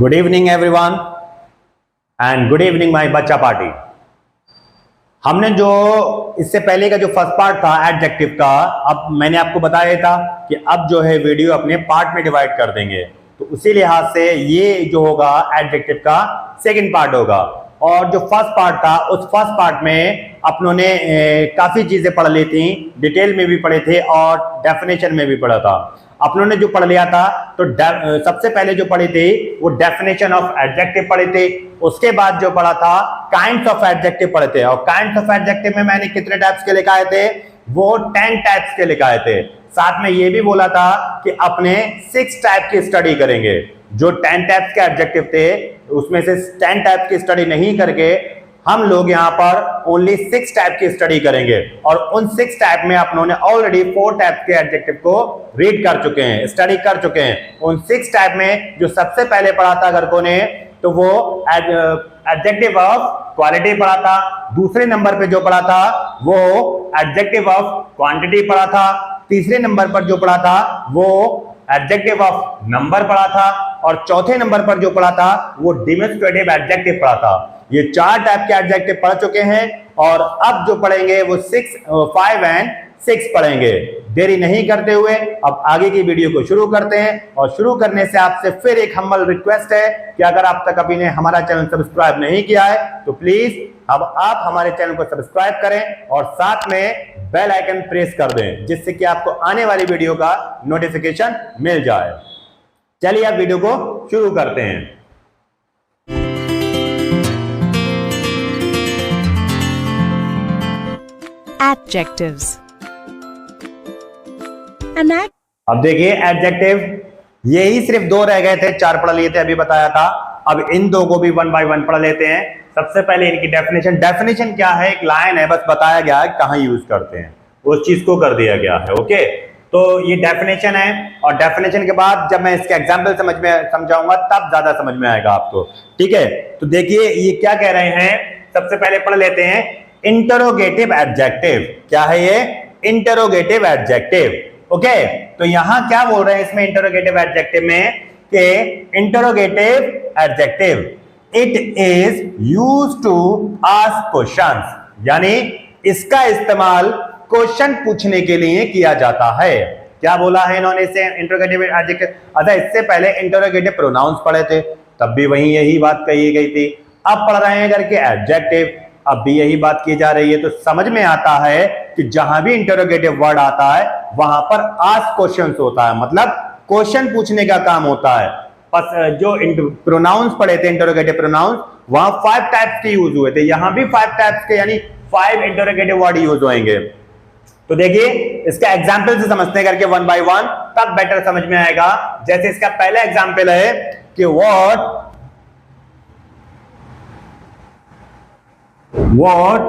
Good evening everyone and good evening my बच्चा party. हमने जो इससे पहले का जो फर्स्ट पार्ट था एडजेक्टिव का, अब मैंने आपको बताया था कि अब जो है वीडियो अपने पार्ट में डिवाइड कर देंगे, तो उसी लिहाज से ये जो होगा एडजेक्टिव का सेकंड पार्ट होगा। और जो फर्स्ट पार्ट था उस फर्स्ट पार्ट में अपनों ने काफी चीजें पढ़ ली थी, डिटेल में भी पढ़े थे और डेफिनेशन में भी पढ़ा था। अपनों ने जो पढ़ लिया था तो सबसे पहले जो पढ़ी थी वो डेफिनेशन ऑफ एडजेक्टिव पढ़े थे। उसके बाद जो पढ़ा था काइंड्स ऑफ एडजेक्टिव पढ़े थे, और काइंड्स ऑफ एडजेक्टिव में मैंने कितने टाइप्स के लिखाए थे, वो 10 टाइप्स के लिखाए थे। साथ में ये भी बोला था कि अपने 6 टाइप की स्टडी करेंगे। जो 10 टाइप्स के एडजेक्टिव थे उसमें से 10 टाइप की स्टडी नहीं करके हम लोग यहाँ पर ओनली 6 टाइप की स्टडी करेंगे, और उन 6 टाइप में अपनों ने ऑलरेडी 4 टाइप के एडजेक्टिव को रीड कर चुके हैं, स्टडी कर चुके हैं। उन 6 टाइप में जो सबसे पहले पढ़ा था लड़कों ने, तो वो एडजेक्टिव ऑफ क्वालिटी पढ़ा था। दूसरे नंबर पे जो पढ़ा था वो एडजेक्टिव ऑफ क्वांटिटी पढ़ा था। तीसरे नंबर पर जो पढ़ा था वो एडजेक्टिव ऑफ नंबर पढ़ा था, और चौथे नंबर पर जो पढ़ा था वो डेमोन्स्ट्रेटिव एडजेक्टिव पढ़ा था। ये 4 टाइप के एडजेक्टिव पढ़ चुके हैं, और अब जो पढ़ेंगे वो 5 एंड 6 पढ़ेंगे। देरी नहीं करते हुए अब आगे की वीडियो को शुरू करते हैं। और शुरू करने से आपसे फिर एक हम्बल रिक्वेस्ट है कि अगर आप तक अभी ने हमारा चैनल सब्सक्राइब नहीं किया है तो प्लीज अब आप हमारे चैनल को सब्सक्राइब करें और साथ में बेल आइकन प्रेस कर दें, जिससे कि आपको आने वाली वीडियो का नोटिफिकेशन मिल जाए। चलिए अब वीडियो को शुरू करते हैं। Adjectives. अब देखिए एडजेक्टिव यही सिर्फ 2 रह गए थे, 4 पढ़ लिए थे अभी बताया था। अब इन 2 को भी 1 बाय 1 पढ़ लेते हैं। सबसे पहले इनकी डेफिनेशन। डेफिनेशन क्या है? एक लाइन है, बस बताया गया है कहां यूज करते हैं, उस चीज को कर दिया गया है। ओके, तो ये डेफिनेशन है, और डेफिनेशन के बाद जब मैं इसके एग्जाम्पल समझाऊंगा तब ज्यादा समझ में आएगा आपको। ठीक है, तो देखिए ये क्या कह रहे हैं। सबसे पहले पढ़ लेते हैं इंटरोगेटिव एडजेक्टिव। क्या है ये? Interrogative adjective. ओके, तो यहां क्या बोल रहे हैं इसमें इंटरोगेटिव एडजेक्टिव में कि interrogative adjective it is used to ask questions, यानी इसका इस्तेमाल क्वेश्चन पूछने के लिए किया जाता है। क्या बोला है इन्होंने इसे इंटरोगेटिव एडजेक्टिव? अच्छा, इससे पहले इंटरोगेटिव प्रोनाउंस पढ़े थे, तब भी वही यही बात कही गई थी। अब पढ़ रहे हैं करके एडजेक्टिव, अब भी यही बात की जा रही है। तो समझ में आता है कि जहां भी इंटरोगेटिव वर्ड आता है वहां पर आस्क क्वेश्चंस होता है, मतलब क्वेश्चन पूछने का काम होता है। बस जो प्रोनाउंस पढ़े थे इंटरोगेटिव प्रोनाउंस, वहां 5 टाइप्स के यूज हुए थे, यहां भी 5 टाइप्स के यानी 5 इंटरोगेटिव वर्ड यूज होंगे। तो देखिए इसका एग्जाम्पल से समझते हैं करके 1 बाय 1, तब बेटर समझ में आएगा। जैसे इसका पहला एग्जाम्पल है कि What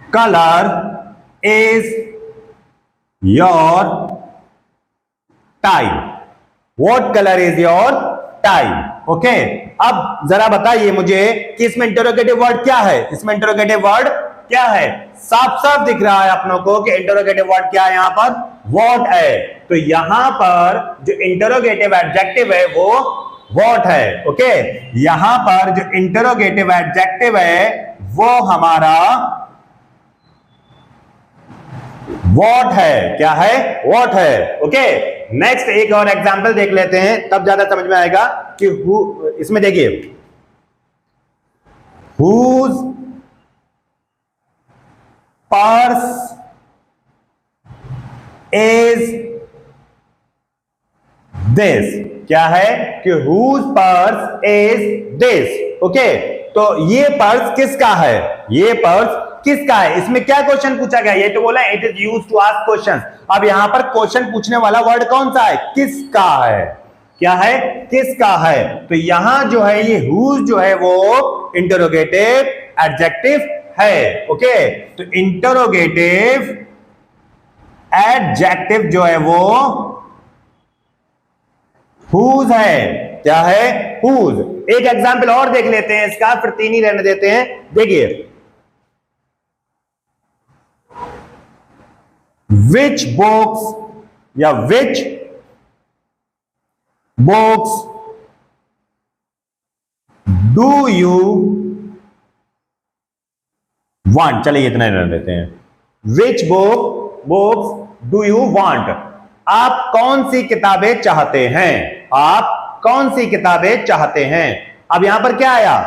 color is your tie? What color is your tie? Okay, अब जरा बताइए मुझे कि इसमें इंटरोगेटिव वर्ड क्या है। इसमें इंटरोगेटिव वर्ड क्या है? साफ साफ दिख रहा है अपनों को कि इंटरोगेटिव वर्ड क्या है यहां पर, व्हाट है। तो यहां पर जो इंटरोगेटिव एडजेक्टिव है वो व्हाट है। ओके, यहां पर जो इंटरोगेटिव एडजेक्टिव है वो हमारा व्हाट है। क्या है? व्हाट है। ओके, नेक्स्ट एक और एग्जांपल देख लेते हैं, तब ज्यादा समझ में आएगा कि इसमें देखिए whose purse is this? क्या है कि whose purse is this? Okay, तो ये पर्स किसका है? ये पर्स किसका है? इसमें क्या क्वेश्चन पूछा गया? ये तो बोला it is used to ask questions. अब यहां पर क्वेश्चन पूछने वाला वर्ड कौन सा है? किसका है। क्या है? किसका है। तो यहां जो है ये whose जो है वो इंटरोगेटिव एडजेक्टिव है। ओके, तो इंटरोगेटिव एडजेक्टिव जो है वो whose है। क्या है? whose। एक एग्जाम्पल और देख लेते हैं इसका, फिर 3 ही रहने देते हैं। देखिए which books या which books do you want, चलिए इतना ही रह देते हैं। विच बुक्स डू यू वांट, आप कौन सी किताबें चाहते हैं, आप कौन सी किताबें चाहते हैं। अब यहां पर क्या आया,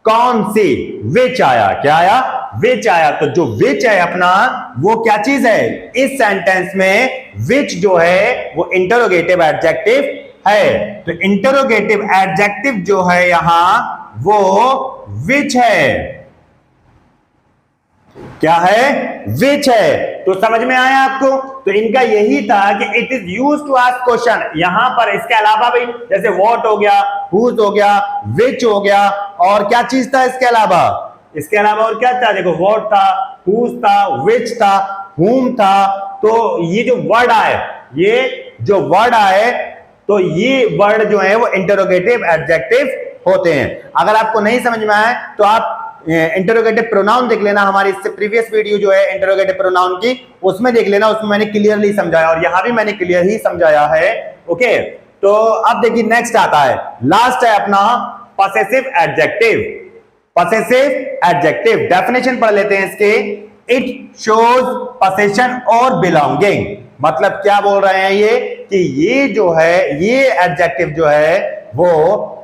कौन सी, विच आया, क्या आया, विच आया। तो जो विच है अपना वो क्या चीज है, इस सेंटेंस में विच जो है वो इंटरोगेटिव एडजेक्टिव है। तो इंटरोगेटिव एडजेक्टिव जो है यहां वो विच है, क्या है, विच है। तो समझ में आया आपको। तो इनका यही था कि it is use to ask question. यहां पर इसके अलावा भी जैसे व्हाट हो गया, हुज हो गया, विच हो गया, और क्या चीज था इसके अलावा, इसके अलावा और क्या था, देखो व्हाट था, हुज था, विच था, हुम था। तो ये जो वर्ड आए, ये जो वर्ड आए, तो ये वर्ड जो है वो इंटरोगेटिव एडजेक्टिव होते हैं। अगर आपको नहीं समझ में आए तो आप इंटरोगेटिव प्रोनाउन देख लेना, हमारी इससे प्रीवियस वीडियो जो है इंटरोगेटिव प्रोनाउन की, उसमें देख लेना, उसमें मैंने क्लियरली समझाया और यहां भी मैंने क्लियर ही समझाया है। ओके, तो अब देखिए नेक्स्ट आता है, लास्ट है अपना possessive adjective. Possessive adjective definition पढ़ लेते हैं इसके। इट शोज पोसेशन और बिलोंगिंग, मतलब क्या बोल रहे हैं ये कि ये जो है, ये एडजेक्टिव जो है वो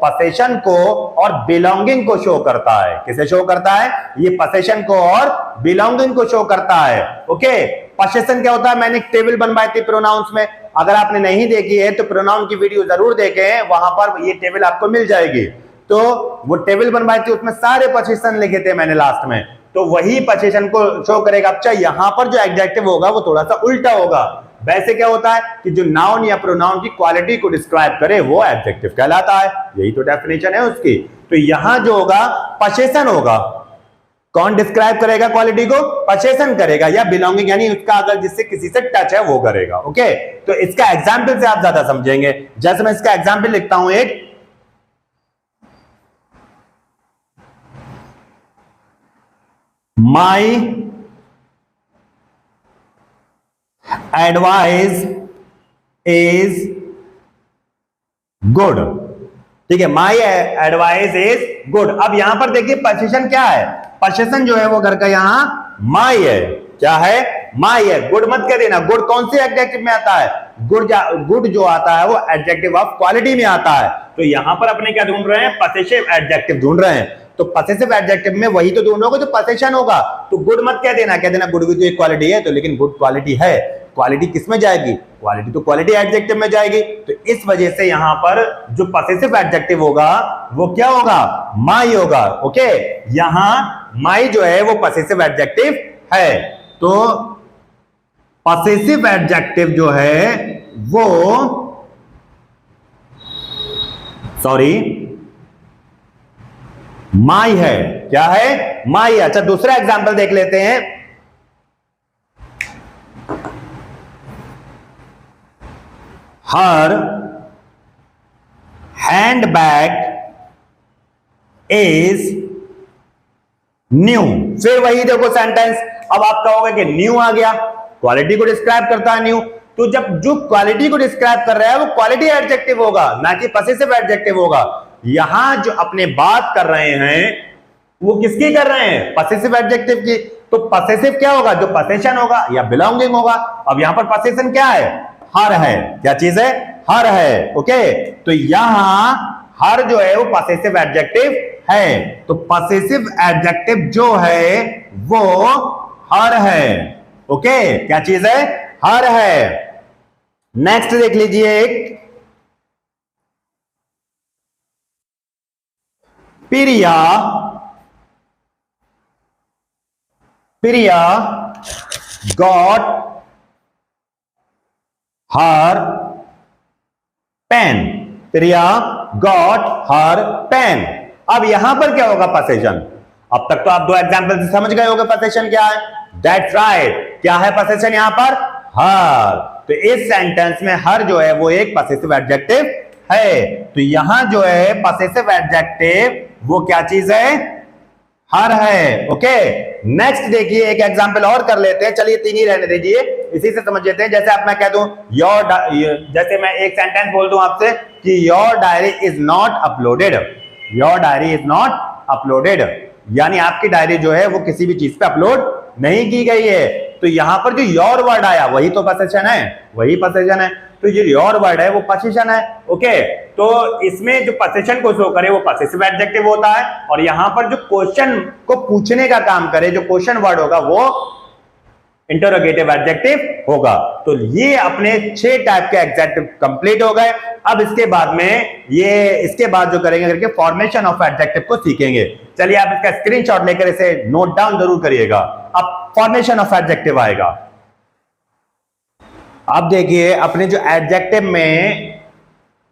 पोसेशन को और बिलोंगिंग को शो करता है। किसे शो करता है, ये पोसेशन को और बिलोंगिंग को शो करता है। ओके, पोसेशन क्या होता है, मैंने एक टेबल बनवाई थी प्रोनाउंस में, अगर आपने नहीं देखी है तो प्रोनाउन की वीडियो जरूर देखें, वहां पर ये टेबल आपको मिल जाएगी। तो वो टेबल बनवाई थी, उसमें सारे पोसेशन लिखे थे मैंने लास्ट में, तो वही पोसेशन को शो करेगा। अच्छा, यहां पर जो एडजेक्टिव होगा वो थोड़ा सा उल्टा होगा। वैसे क्या होता है कि जो नाउन या प्रोनाउन की क्वालिटी को डिस्क्राइब करे वो एडजेक्टिव कहलाता है, यही तो डेफिनेशन है उसकी। तो यहां जो होगा पोसेशन होगा, कौन डिस्क्राइब करेगा क्वालिटी को, पोसेशन करेगा, या बिलोंगिंग यानी उसका अगर जिससे किसी से टच है वो करेगा। ओके, तो इसका एग्जाम्पल से आप ज्यादा समझेंगे। जैसे मैं इसका एग्जाम्पल लिखता हूं एक, My advice is good, ठीक है, My advice is good। अब यहां पर देखिए पोसेशन क्या है, पोसेशन जो है वो घर का यहां my है, क्या है, my है। गुड मत कह देना, गुड कौन से एडजेक्टिव में आता है, गुड जो आता है वो एडजेक्टिव ऑफ क्वालिटी में आता है। तो यहां पर अपने क्या ढूंढ रहे हैं, पॉसेसिव एडजेक्टिव ढूंढ रहे हैं। तो पॉसेसिव एडजेक्टिव में वही तो ढूंढोगे जो पोसेशन होगा। तो गुड मत कह देना गुड भी तो एक क्वालिटी है, तो लेकिन गुड क्वालिटी है, क्वालिटी किस में जाएगी, क्वालिटी तो क्वालिटी एडजेक्टिव में जाएगी। तो इस वजह से यहां पर जो पॉसेसिव एडजेक्टिव होगा वो क्या होगा, माई होगा। ओके, यहां माई जो है वो पॉसेसिव एडजेक्टिव है। तो पॉसेसिव एडजेक्टिव जो है वो, सॉरी, माई है, क्या है, माई। अच्छा, दूसरा एग्जांपल देख लेते हैं। हर हैंडबैग इज न्यू, फिर वही देखो सेंटेंस। अब आप कहोगे कि न्यू आ गया, क्वालिटी को डिस्क्राइब करता है न्यू। तो जब जो क्वालिटी को डिस्क्राइब कर रहा है वो क्वालिटी एडजेक्टिव होगा, ना कि पॉसेसिव एडजेक्टिव होगा। यहां जो अपने बात कर रहे हैं वो किसकी कर रहे हैं, पॉसेसिव एडजेक्टिव की। तो पॉसेसिव क्या होगा, जो पोसेशन होगा या बिलोंगिंग होगा। अब यहां पर पोसेशन क्या है, हर है, क्या चीज है, हर है। ओके, तो यहां हर जो है वो पॉसेसिव एडजेक्टिव है। तो पॉसेसिव एडजेक्टिव जो है वो हर है। ओके, क्या चीज है, हर है। नेक्स्ट देख लीजिए एक, प्रिया गॉट हर पेन, प्रिया गॉट हर पेन। अब यहां पर क्या होगा, पोसेशन। अब तक तो आप दो एग्जांपल से समझ गए होंगे पोसेशन क्या है। दैट्स राइट, क्या है पोसेशन यहां पर, हर। तो इस सेंटेंस में हर जो है वो एक पॉसेसिव एडजेक्टिव है। तो यहां जो है पॉसेसिव एडजेक्टिव वो क्या चीज है, हर है। ओके, नेक्स्ट देखिए एक एग्जांपल और कर लेते हैं। चलिए तीन ही रहने दीजिए, इसी से समझ लेते हैं। जैसे आप मैं कह दूं जैसे मैं एक सेंटेंस बोल दूं आपसे कि your diary is not uploaded, your diary is not uploaded, यानी आपकी डायरी जो है वो किसी भी चीज पे अपलोड नहीं की गई है। तो यहां पर जो योर वर्ड आया वही तो पोजीशन है, वही पोजीशन है। तो ये योर वर्ड है वो पोजीशन है। ओके, तो इसमें जो पोजीशन को शो करे वो पॉसेसिव एडजेक्टिव होता है, और यहां पर जो क्वेश्चन को पूछने का काम करे, जो क्वेश्चन वर्ड होगा वो इंटरोगेटिव एडजेक्टिव होगा। तो ये अपने 6 टाइप के एडजेक्टिव कंप्लीट हो गए। अब इसके बाद में इसके बाद जो करेंगे करके फॉर्मेशन ऑफ एडजेक्टिव को सीखेंगे। चलिए आप इसका स्क्रीनशॉट लेकर इसे नोट डाउन जरूर करिएगा। अब फॉर्मेशन ऑफ एडजेक्टिव आएगा। अब देखिए अपने जो एडजेक्टिव में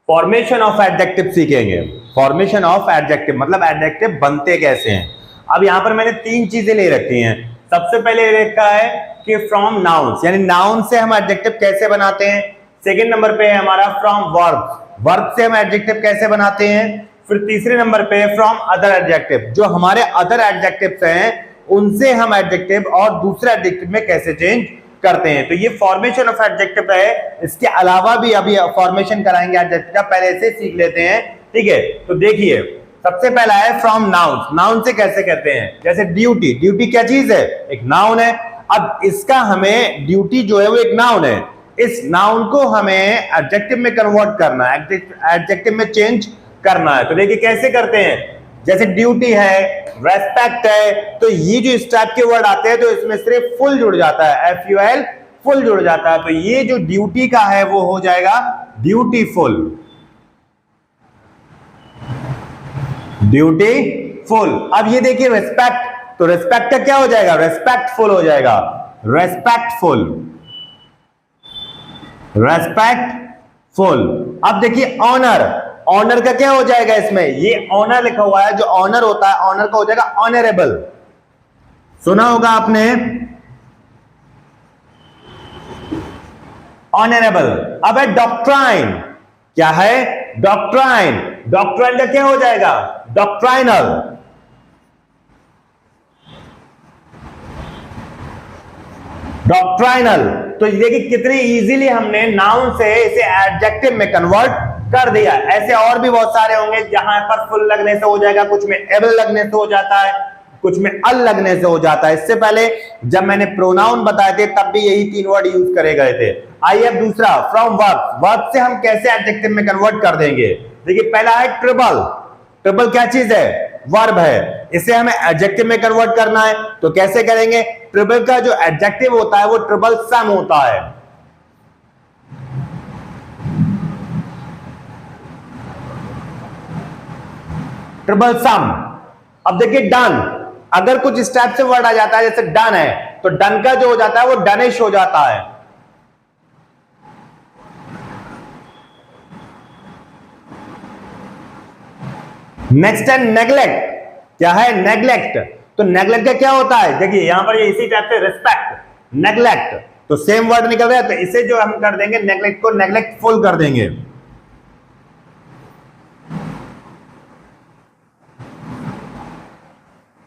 फॉर्मेशन ऑफ एडजेक्टिव सीखेंगे। फॉर्मेशन ऑफ एडजेक्टिव मतलब एडजेक्टिव बनते कैसे हैं। अब यहां पर मैंने 3 चीजें ले रखी हैं। सबसे पहले लिखा है कि फ्रॉम नाउन्स, यानी नाउन से हम एडजेक्टिव कैसे बनाते हैं। सेकंड नंबर पे है हमारा फ्रॉम वर्ब, वर्ब से हम एडजेक्टिव कैसे बनाते हैं। फिर तीसरे नंबर पे फ्रॉम अदर एडजेक्टिव, जो हमारे अदर एडजेक्टिव्स हैं उनसे हम एडजेक्टिव और दूसरे एडजेक्टिव में कैसे चेंज करते हैं। तो ये फॉर्मेशन ऑफ एडजेक्टिव है। इसके अलावा भी अभी फॉर्मेशन कराएंगे एडजेक्टिव का, पहले से सीख लेते हैं। ठीक है, तो देखिए सबसे पहला है फ्रॉम नाउन। नाउन से कैसे कहते हैं, जैसे ड्यूटी, ड्यूटी क्या चीज है, एक नाउन है। अब इसका हमें ड्यूटी जो है वो एक नाउन है, इस नाउन को हमें एडजेक्टिव में कन्वर्ट करना है, एडजेक्टिव में चेंज करना है। तो देखिए कैसे करते हैं, जैसे ड्यूटी है, रेस्पेक्ट है, तो ये जो इस टाइप के वर्ड आते हैं तो इसमें सिर्फ फुल जुड़ जाता है, FUL फुल जुड़ जाता है। तो ये जो ड्यूटी का है वो हो जाएगा ड्यूटीफुल, ड्यूटीफुल। अब ये देखिए रेस्पेक्ट, तो रेस्पेक्ट का क्या हो जाएगा, रेस्पेक्टफुल हो जाएगा, रेस्पेक्टफुल, रेस्पेक्टफुल। अब देखिए ऑनर, ऑनर का क्या हो जाएगा इसमें, ये ऑनर लिखा हुआ है, जो ऑनर होता है ऑनर का हो जाएगा ऑनरेबल। सुना होगा आपने ऑनरेबल। अब है डॉक्ट्राइन, क्या है डॉक्ट्राइन, डॉक्ट्राइन का क्या हो जाएगा डॉक्ट्राइनल। डॉक्ट्राइनल। तो देखिए कितनी इजीली हमने नाउन से इसे एडजेक्टिव में कन्वर्ट कर दिया। ऐसे और भी बहुत सारे होंगे जहां पर फुल लगने से हो जाएगा, कुछ में एबल लगने से हो जाता है, कुछ में अल लगने से हो जाता है। इससे पहले जब मैंने प्रोनाउन बताए थे तब भी यही 3 वर्ड यूज करे गए थे। आइए अब दूसरा फ्रॉम वर्ब, वर्ब से हम कैसे एडजेक्टिव में कन्वर्ट कर देंगे। देखिए पहला है ट्रिबल, ट्रिबल क्या चीज है, वर्ब है, इसे हमें एडजेक्टिव में कन्वर्ट करना है। तो कैसे करेंगे, ट्रिबल का जो एडजेक्टिव होता है वो ट्रिबल सम होता है। ट्रिबल सम। अब देखिए डन, अगर कुछ इस टाइप से वर्ड आ जाता है जैसे डन है, तो डन का जो हो जाता है वो डनिश हो जाता है। नेक्स्ट है नेग्लेक्ट, क्या है नेग्लेक्ट, तो नेग्लेक्ट का क्या होता है, देखिए यहां पर ये इसी टाइप से रिस्पेक्ट, नेग्लेक्ट, तो सेम वर्ड निकल रहा है, तो इसे जो हम कर देंगे नेग्लेक्ट को नेग्लेक्टफुल कर देंगे।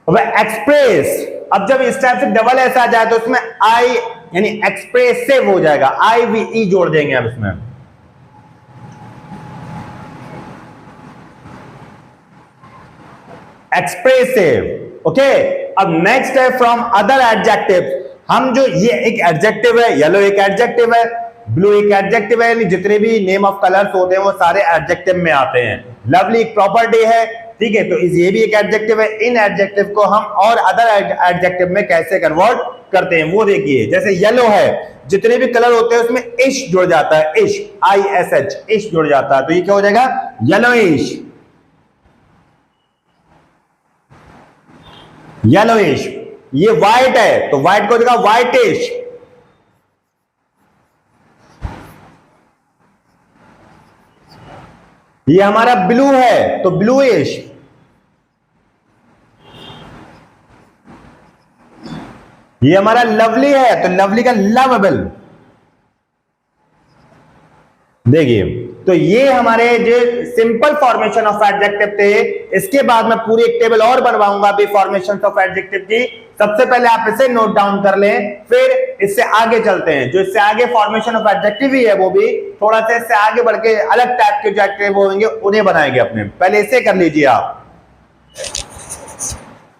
अब एक्सप्रेस, अब जब इस टाइप से डबल एस आ जाए तो उसमें आई यानी एक्सप्रेसिव हो जाएगा, IVE जोड़ देंगे अब इसमें। एक्सप्रेसिव। ओके, अब नेक्स्ट है फ्रॉम अदर एडजेक्टिव। हम जो ये एक एडजेक्टिव है, येलो एक एडजेक्टिव है, ब्लू एक एडजेक्टिव है, यानी जितने भी नेम ऑफ कलर्स होते हैं वो सारे एडजेक्टिव में आते हैं। लवली एक प्रॉपर्टी है, ठीक है, तो ये भी एक एडजेक्टिव है। इन एडजेक्टिव को हम और अदर एडजेक्टिव में कैसे कन्वर्ट करते हैं वो देखिए। जैसे येलो है, जितने भी कलर होते हैं उसमें इश जुड़ जाता है, इश, ISH, इश जुड़ जाता है, तो ये क्या हो जाएगा येलोइश, येलोइश। ये व्हाइट है तो व्हाइट को देगा व्हाइटिश, ये हमारा ब्लू है तो ब्लूइश, ये हमारा लवली है तो लवली का लवेबल। देखिए तो ये हमारे जो सिंपल फॉर्मेशन ऑफ एडजेक्टिव थे। इसके बाद मैं पूरी एक टेबल और बनवाऊंगा अभी फॉर्मेशन ऑफ एडजेक्टिव की। सबसे पहले आप इसे नोट डाउन कर लें, फिर इससे आगे चलते हैं। जो इससे आगे फॉर्मेशन ऑफ एडजेक्टिव ही है वो भी थोड़ा सा इससे आगे बढ़ के अलग टाइप के जो एडजेक्टिव होंगे उन्हें बनाएंगे अपने। पहले इसे कर लीजिए आप।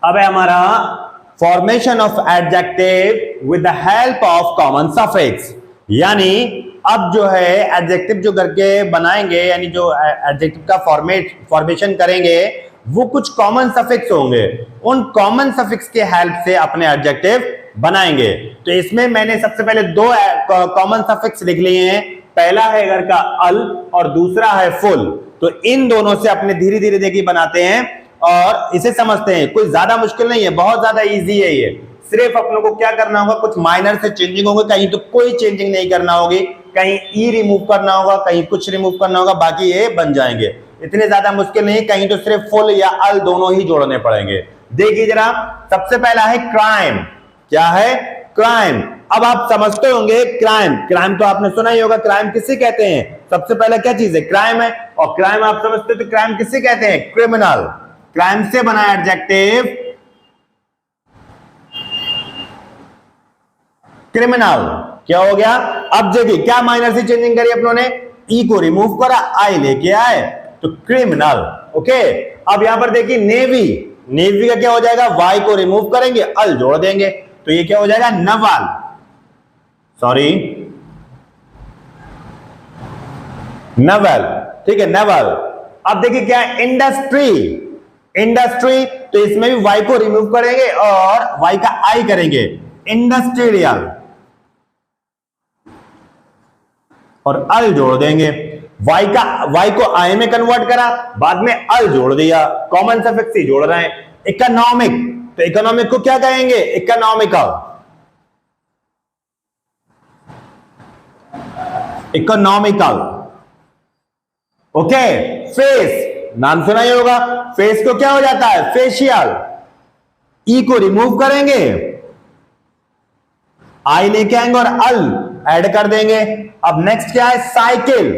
अब है हमारा formation of adjective with the help of common suffix. यानी अब जो है एडजेक्टिव जो करके बनाएंगे, यानी जो एडजेक्टिव का फॉर्मेशन करेंगे वो कुछ कॉमन सफिक्स होंगे, उन कॉमन सफिक्स के हेल्प से अपने एडजेक्टिव बनाएंगे। तो इसमें मैंने सबसे पहले दो कॉमन सफिक्स लिख लिए हैं, पहला है घर का अल और दूसरा है फुल। तो इन दोनों से अपने धीरे धीरे देखिए बनाते हैं और इसे समझते हैं। कोई ज्यादा मुश्किल नहीं है, बहुत ज्यादा इजी है ये। सिर्फ अपनों को क्या करना होगा, कुछ माइनर से चेंजिंग होंगे, कहीं तो कोई चेंजिंग नहीं करना होगी, कहीं ई रिमूव करना होगा, कहीं कुछ रिमूव करना होगा, बाकी ये बन जाएंगे। इतने ज्यादा मुश्किल नहीं, कहीं तो सिर्फ फुल या अल दोनों ही जोड़ने पड़ेंगे। देखिए जरा, सबसे पहला है क्राइम। क्या है? क्राइम। अब आप समझते होंगे क्राइम, क्राइम तो आपने सुना ही होगा, क्राइम किसे कहते हैं? सबसे पहला क्या चीज है? क्राइम है। और क्राइम आप समझते हो तो क्राइम किसे कहते हैं? क्रिमिनल। क्राइम से बना एडजेक्टिव क्रिमिनल। क्या हो गया? अब देखिए क्या माइनर से चेंजिंग करी अपनों ने, ई को रिमूव करा, आई लेके आए, तो क्रिमिनल। ओके, अब यहां पर देखिए नेवी। नेवी का क्या हो जाएगा? वाई को रिमूव करेंगे, अल जोड़ देंगे, तो ये क्या हो जाएगा? नवाल। सॉरी, नवल। ठीक है, नवल। अब देखिए क्या है? इंडस्ट्री। इंडस्ट्री, तो इसमें भी वाई को रिमूव करेंगे और वाई का आई करेंगे, इंडस्ट्रियल, और अल जोड़ देंगे। वाई को आई में कन्वर्ट करा, बाद में अल जोड़ दिया, कॉमन सफिक्स ही जोड़ रहे हैं। इकोनॉमिक, तो इकोनॉमिक को क्या कहेंगे? इकोनॉमिकल। इकोनॉमिकल। ओके, फेस, नाम सुना ही होगा, फेस को क्या हो जाता है? फेशियल। ई को रिमूव करेंगे, आई लेके आएंगे और अल ऐड कर देंगे। अब नेक्स्ट क्या है? साइकिल।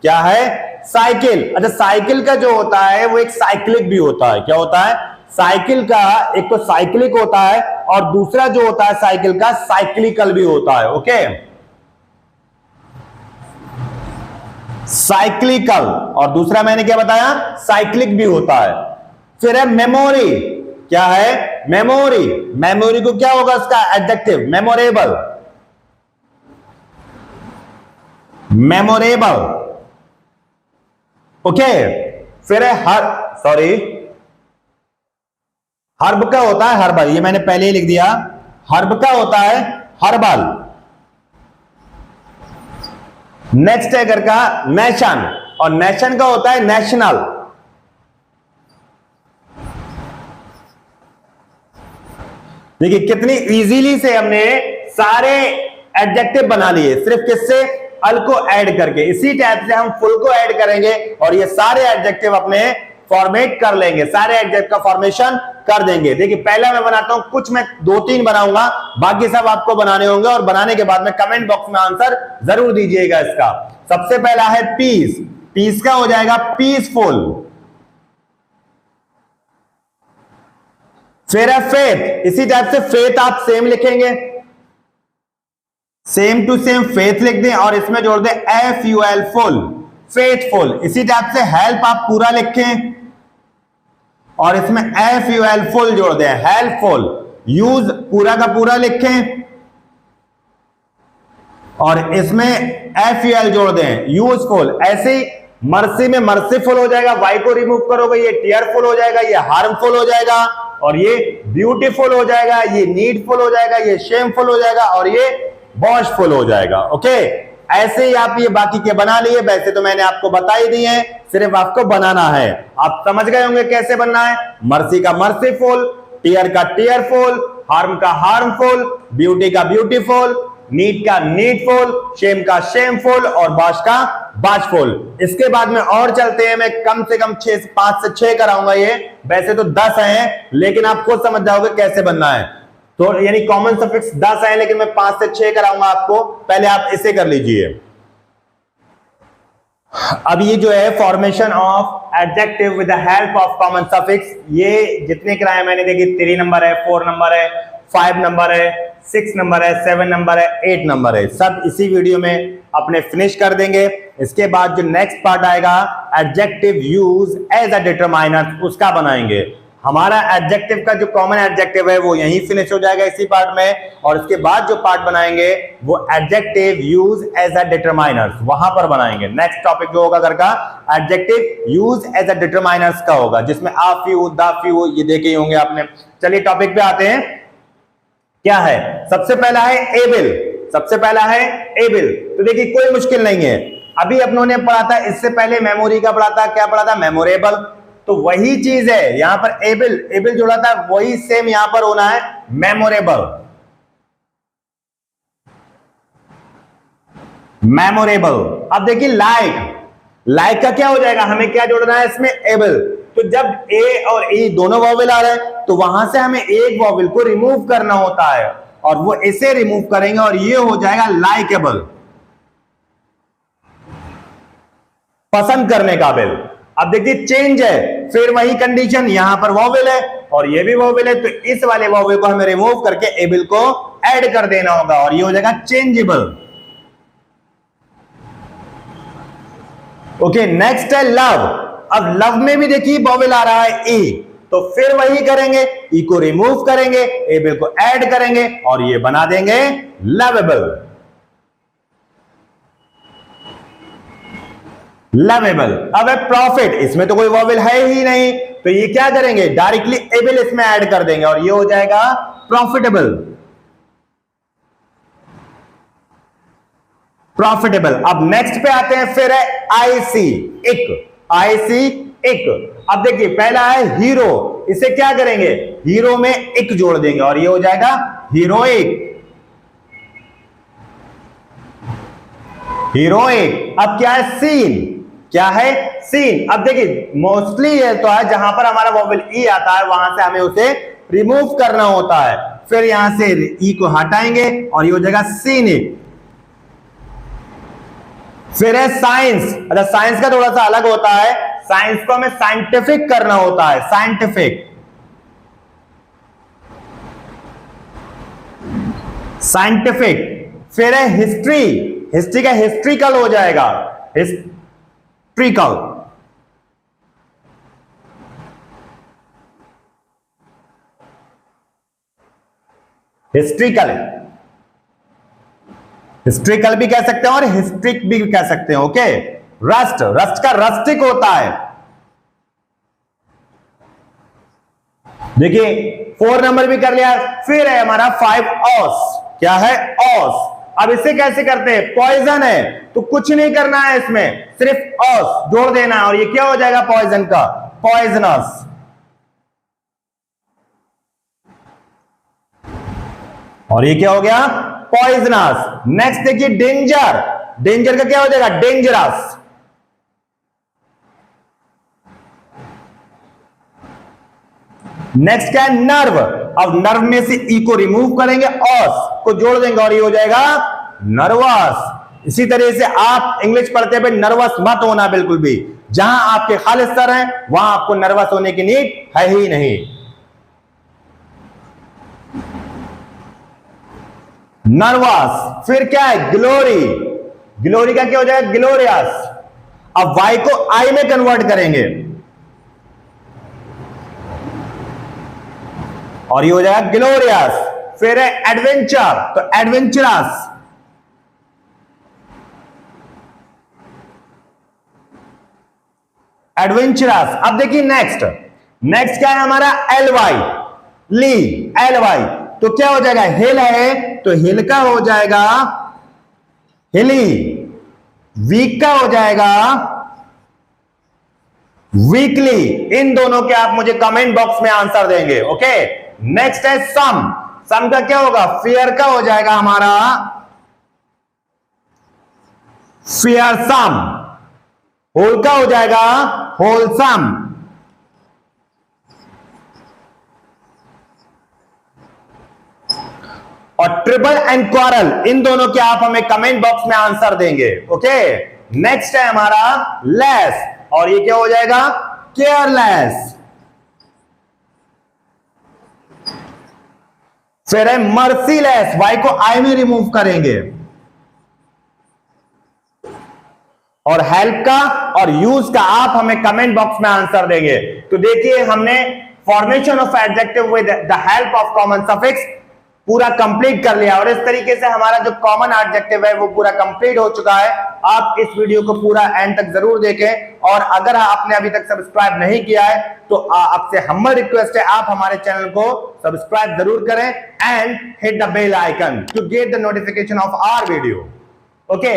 क्या है? साइकिल। अच्छा, साइकिल का जो होता है वो एक साइक्लिक भी होता है। क्या होता है? साइकिल का एक तो साइक्लिक होता है और दूसरा जो होता है साइकिल का साइक्लिकल भी होता है। ओके, साइक्लिकल और दूसरा मैंने क्या बताया? साइक्लिक भी होता है। फिर है मेमोरी। क्या है? मेमोरी। मेमोरी को क्या होगा उसका एडजेक्टिव? मेमोरेबल। मेमोरेबल। ओके, फिर है हर्ब का होता है हर्बल, ये मैंने पहले ही लिख दिया। हर्ब का होता है हर्बल। नेक्स्ट है घर का नेशन, और नेशन का होता है नेशनल। देखिए कितनी इजीली से हमने सारे एडजेक्टिव बना लिए, सिर्फ किससे? अल को ऐड करके। इसी टाइप से हम फुल को ऐड करेंगे और ये सारे एडजेक्टिव अपने फॉर्मेट कर लेंगे, सारे एडजेक्टिव का फॉर्मेशन कर देंगे। देखिए पहला मैं बनाता हूं, कुछ मैं 2-3 बनाऊंगा, बाकी सब आपको बनाने होंगे, और बनाने के बाद में कमेंट बॉक्स में आंसर जरूर दीजिएगा इसका। सबसे पहला है पीस। पीस का हो जाएगा पीसफुल। फिर है फेथ। इसी टाइप से फेथ आप सेम लिखेंगे, सेम टू सेम फेथ लिख दें और इसमें जोड़ दें FUL, फुल, फेथफुल। इसी टाइप से हेल्प आप पूरा लिखें और इसमें FUL, फुल जोड़ दें, हेल्पफुल। यूज पूरा का पूरा लिखें और इसमें FUL जोड़ दें, यूजफुल। ऐसे ही मर्सी में मर्सीफुल हो जाएगा, वाई को रिमूव करोगे ये टीयरफुल हो जाएगा, ये हार्मफुल हो जाएगा, और ये ब्यूटीफुल हो जाएगा, ये नीडफुल हो जाएगा, ये शेमफुल हो जाएगा, और ये वॉशफुल हो जाएगा। ओके, ऐसे ही आप ये बाकी के बना लिए। वैसे तो मैंने आपको बता ही दिए हैं, सिर्फ आपको बनाना है। आप समझ गए होंगे कैसे बनना है। मर्सी का मर्सीफुल, टीयर का टीयरफुल, हार्म का हार्मफुल, ब्यूटी का ब्यूटीफुल, नीड का नीडफुल, शेम का शेमफुल और बाश का बाशफुल। इसके बाद में और चलते हैं, मैं कम से कम 5 से 6 कराऊंगा ये, वैसे तो 10 हैं, लेकिन आप खुद समझ जाओगे कैसे बनना है। तो यानी कॉमन सफिक्स 10 है, लेकिन मैं 5 से 6 कराऊंगा आपको। पहले आप इसे कर लीजिए। अब ये जो है formation of adjective with the help of common suffix, ये जितने कराए मैंने, देखिए 3 नंबर है, 4 नंबर है, 5 नंबर है, 6 नंबर है, 7 नंबर है, 8 नंबर है, सब इसी वीडियो में अपने फिनिश कर देंगे। इसके बाद जो नेक्स्ट पार्ट आएगा adjective use as a determiner, उसका बनाएंगे। हमारा एडजेक्टिव का जो कॉमन एडजेक्टिव है वो यहीं फिनिश हो जाएगा इसी पार्ट में, और इसके बाद जो पार्ट बनाएंगे वो adjective use as a determiners वहां पर बनाएंगे। नेक्स्ट टॉपिक जो होगा घर का adjective use as a determiners का होगा, जिसमें आ फ्यू द फ्यू ये देखे ही होंगे आपने। चलिए टॉपिक पे आते हैं। क्या है? सबसे पहला है एबल। सबसे पहला है एबल। तो देखिए कोई मुश्किल नहीं है, अभी अपनों ने पढ़ा था इससे पहले मेमोरी का पढ़ा था, क्या पढ़ा था? मेमोरेबल। तो वही चीज है यहां पर एबल, एबल जोड़ा था वही सेम यहां पर होना है मेमोरेबल। मेमोरेबल। अब देखिए लाइक, लाइक का क्या हो जाएगा? हमें क्या जोड़ना है इसमें? एबल। तो जब ए और ई दोनों वॉवेल आ रहे हैं तो वहां से हमें एक वॉवेल को रिमूव करना होता है, और वो इसे रिमूव करेंगे और ये हो जाएगा लाइकेबल, पसंद करने काबिल। अब देखिए चेंज है, फिर वही कंडीशन, यहां पर वॉवेल है और ये भी वॉवेल है, तो इस वाले वॉवेल को हमें रिमूव करके एबल को ऐड कर देना होगा और ये हो जाएगा चेंजेबल। ओके, नेक्स्ट है लव। अब लव में भी देखिए वॉवेल आ रहा है ई, तो फिर वही करेंगे, ई को रिमूव करेंगे, एबल को ऐड करेंगे और ये बना देंगे लवेबल। लवेबल। अब है प्रॉफिट, इसमें तो कोई वॉवेल है ही नहीं, तो ये क्या करेंगे? डायरेक्टली एबल इसमें ऐड कर देंगे और ये हो जाएगा प्रॉफिटेबल। प्रॉफिटेबल। अब नेक्स्ट पे आते हैं, फिर है आईसी, एक। आईसी एक। अब देखिए पहला है हीरो, इसे क्या करेंगे? हीरो में एक जोड़ देंगे और ये हो जाएगा हीरोइक। हीरोइक। अब क्या है? सीन। क्या है? सीन। अब देखिए मोस्टली ये तो है जहां पर हमारा वॉवेल ई आता है वहां से हमें उसे रिमूव करना होता है, फिर यहां से ई को हटाएंगे और ये हो जाएगा सीनिक। फिर है साइंस। अच्छा, साइंस का थोड़ा सा अलग होता है, साइंस को हमें साइंटिफिक करना होता है, साइंटिफिक। साइंटिफिक। फिर है हिस्ट्री, हिस्ट्री का हिस्ट्रिकल हो जाएगा, हिस्ट्रिकल। हिस्ट्रिकल, हिस्ट्रिकल भी कह सकते हैं और हिस्ट्रिक भी कह सकते हैं। ओके। रस्ट, रस्ट का रस्टिक होता है। देखिए 4 नंबर भी कर लिया, फिर है हमारा 5 ऑस। क्या है? ऑस। अब इसे कैसे करते हैं? पॉइजन है तो कुछ नहीं करना है इसमें, सिर्फ ऑस जोड़ देना है और ये क्या हो जाएगा? पॉइजन का, पॉइजनस। और ये क्या हो गया? पॉइजनस। नेक्स्ट देखिए डेंजर, डेंजर का क्या हो जाएगा? डेंजरस। नेक्स्ट क्या है? नर्व। अब नर्व में से ई को रिमूव करेंगे, ऑस को जोड़ देंगे और ये हो जाएगा नर्वस। इसी तरह से आप इंग्लिश पढ़ते हुए नर्वस मत होना बिल्कुल भी, जहां आपके खालिद सर हैं वहां आपको नर्वस होने की नीड है ही नहीं। नर्वस। फिर क्या है? ग्लोरी, ग्लोरी का क्या हो जाएगा? ग्लोरियस। अब वाई को आई में कन्वर्ट करेंगे और ये हो जाएगा ग्लोरियस। फिर है एडवेंचर, तो एडवेंचरस। एडवेंचरस। अब देखिए नेक्स्ट, नेक्स्ट क्या है हमारा? एल वाई, ली, एल वाई। तो क्या हो जाएगा? हिल है तो हिल का हो जाएगा हिली, वीक का हो जाएगा वीकली। इन दोनों के आप मुझे कमेंट बॉक्स में आंसर देंगे। ओके। नेक्स्ट है सम, सम का क्या होगा? फियर का हो जाएगा हमारा फियरसम। होल का हो जाएगा होलसम। और ट्रिपल एंड क्वारल, इन दोनों के आप हमें कमेंट बॉक्स में आंसर देंगे। ओके। नेक्स्ट है हमारा लेस, और ये क्या हो जाएगा? केयरलेस। फिर है मर्सीलेस, वाई को आई में रिमूव करेंगे। और हेल्प का और यूज का आप हमें कमेंट बॉक्स में आंसर देंगे। तो देखिए हमने formation of adjective with the help of common suffix पूरा कंप्लीट कर लिया और इस तरीके से हमारा जो कॉमन एडजेक्टिव है वो पूरा कंप्लीट हो चुका है। आप इस वीडियो को पूरा एंड तक जरूर देखें और अगर आपने अभी तक सब्सक्राइब नहीं किया है तो आपसे हम्बल रिक्वेस्ट है आप हमारे चैनल को सब्सक्राइब जरूर करें and hit the bell icon to get the notification of our video. Okay